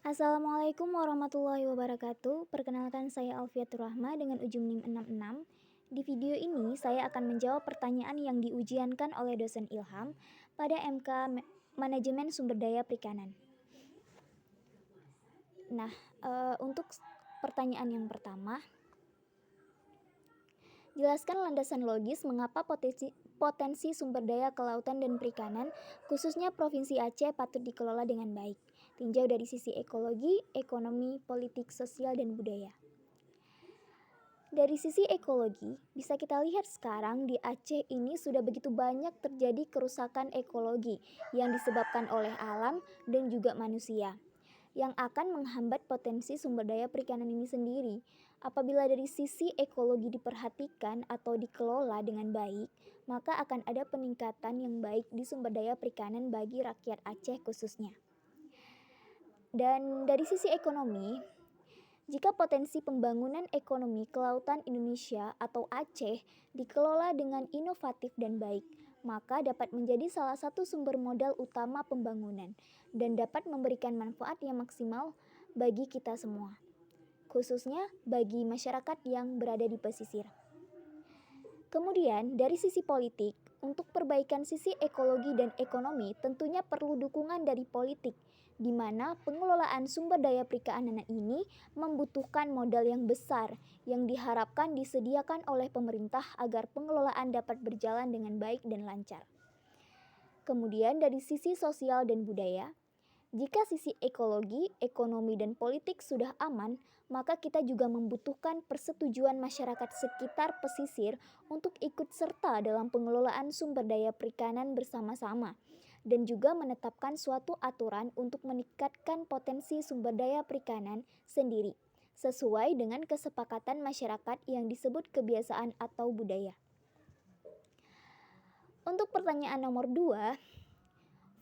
Assalamualaikum warahmatullahi wabarakatuh. Perkenalkan saya Alfiatur Rahma dengan ujung NIM 66. Di video ini saya akan menjawab pertanyaan yang diujiankan oleh dosen Ilham pada Manajemen Sumber Daya Perikanan. Nah, untuk pertanyaan yang pertama, jelaskan landasan logis mengapa potensi sumber daya kelautan dan perikanan, khususnya Provinsi Aceh, patut dikelola dengan baik. Tinjau dari sisi ekologi, ekonomi, politik, sosial, dan budaya. Dari sisi ekologi, bisa kita lihat sekarang di Aceh ini sudah begitu banyak terjadi kerusakan ekologi yang disebabkan oleh alam dan juga manusia, yang akan menghambat potensi sumber daya perikanan ini sendiri. Apabila dari sisi ekologi diperhatikan atau dikelola dengan baik, maka akan ada peningkatan yang baik di sumber daya perikanan bagi rakyat Aceh khususnya. Dan dari sisi ekonomi, jika potensi pembangunan ekonomi kelautan Indonesia atau Aceh dikelola dengan inovatif dan baik, maka dapat menjadi salah satu sumber modal utama pembangunan dan dapat memberikan manfaat yang maksimal bagi kita semua, khususnya bagi masyarakat yang berada di pesisir. Kemudian, dari sisi politik, untuk perbaikan sisi ekologi dan ekonomi tentunya perlu dukungan dari politik, di mana pengelolaan sumber daya perikanan ini membutuhkan modal yang besar yang diharapkan disediakan oleh pemerintah agar pengelolaan dapat berjalan dengan baik dan lancar. Kemudian dari sisi sosial dan budaya, jika sisi ekologi, ekonomi, dan politik sudah aman, maka kita juga membutuhkan persetujuan masyarakat sekitar pesisir untuk ikut serta dalam pengelolaan sumber daya perikanan bersama-sama, dan juga menetapkan suatu aturan untuk meningkatkan potensi sumber daya perikanan sendiri, sesuai dengan kesepakatan masyarakat yang disebut kebiasaan atau budaya. Untuk pertanyaan nomor 2,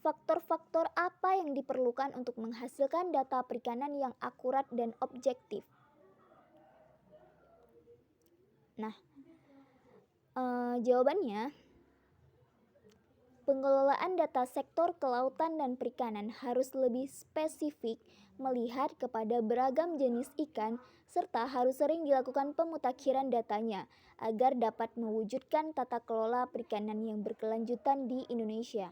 faktor-faktor apa yang diperlukan untuk menghasilkan data perikanan yang akurat dan objektif? Nah, jawabannya, pengelolaan data sektor kelautan dan perikanan harus lebih spesifik melihat kepada beragam jenis ikan serta harus sering dilakukan pemutakhiran datanya agar dapat mewujudkan tata kelola perikanan yang berkelanjutan di Indonesia.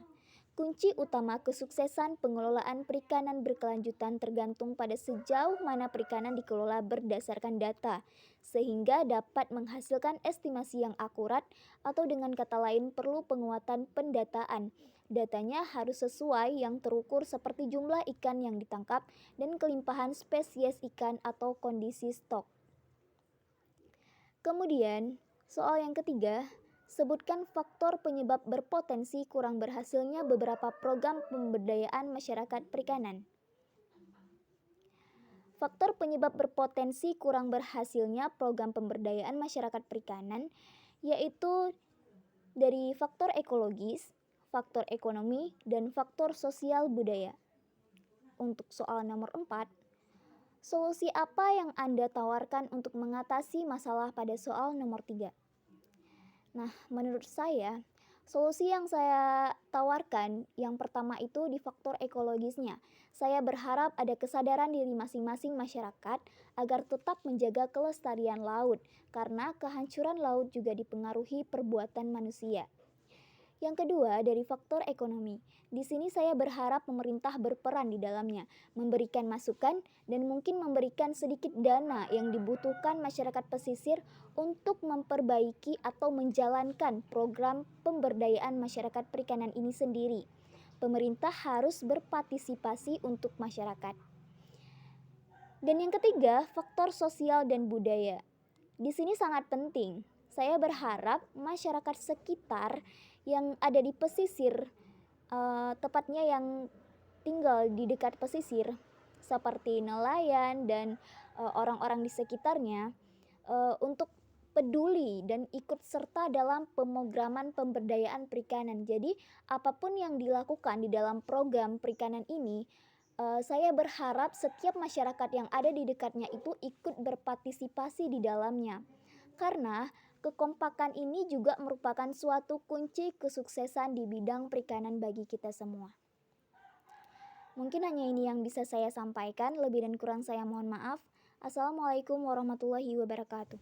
Kunci utama kesuksesan pengelolaan perikanan berkelanjutan tergantung pada sejauh mana perikanan dikelola berdasarkan data, sehingga dapat menghasilkan estimasi yang akurat atau dengan kata lain perlu penguatan pendataan. Datanya harus sesuai yang terukur seperti jumlah ikan yang ditangkap dan kelimpahan spesies ikan atau kondisi stok. Kemudian, soal yang ketiga, sebutkan faktor penyebab berpotensi kurang berhasilnya beberapa program pemberdayaan masyarakat perikanan. Faktor penyebab berpotensi kurang berhasilnya program pemberdayaan masyarakat perikanan yaitu dari faktor ekologis, faktor ekonomi, dan faktor sosial budaya. Untuk soal nomor 4, solusi apa yang Anda tawarkan untuk mengatasi masalah pada soal nomor 3? Nah, menurut saya, solusi yang saya tawarkan yang pertama itu di faktor ekologisnya. Saya berharap ada kesadaran diri masing-masing masyarakat agar tetap menjaga kelestarian laut, karena kehancuran laut juga dipengaruhi perbuatan manusia. Yang kedua, dari faktor ekonomi. Di sini saya berharap pemerintah berperan di dalamnya, memberikan masukan dan mungkin memberikan sedikit dana yang dibutuhkan masyarakat pesisir untuk memperbaiki atau menjalankan program pemberdayaan masyarakat perikanan ini sendiri. Pemerintah harus berpartisipasi untuk masyarakat. Dan yang ketiga, faktor sosial dan budaya. Di sini sangat penting. Saya berharap masyarakat sekitar yang ada di pesisir, tepatnya yang tinggal di dekat pesisir, seperti nelayan dan orang-orang di sekitarnya, untuk peduli dan ikut serta dalam pemrograman pemberdayaan perikanan. Jadi, apapun yang dilakukan di dalam program perikanan ini, saya berharap setiap masyarakat yang ada di dekatnya itu ikut berpartisipasi di dalamnya. Karena kekompakan ini juga merupakan suatu kunci kesuksesan di bidang perikanan bagi kita semua. Mungkin hanya ini yang bisa saya sampaikan, lebih dan kurang saya mohon maaf. Assalamualaikum warahmatullahi wabarakatuh.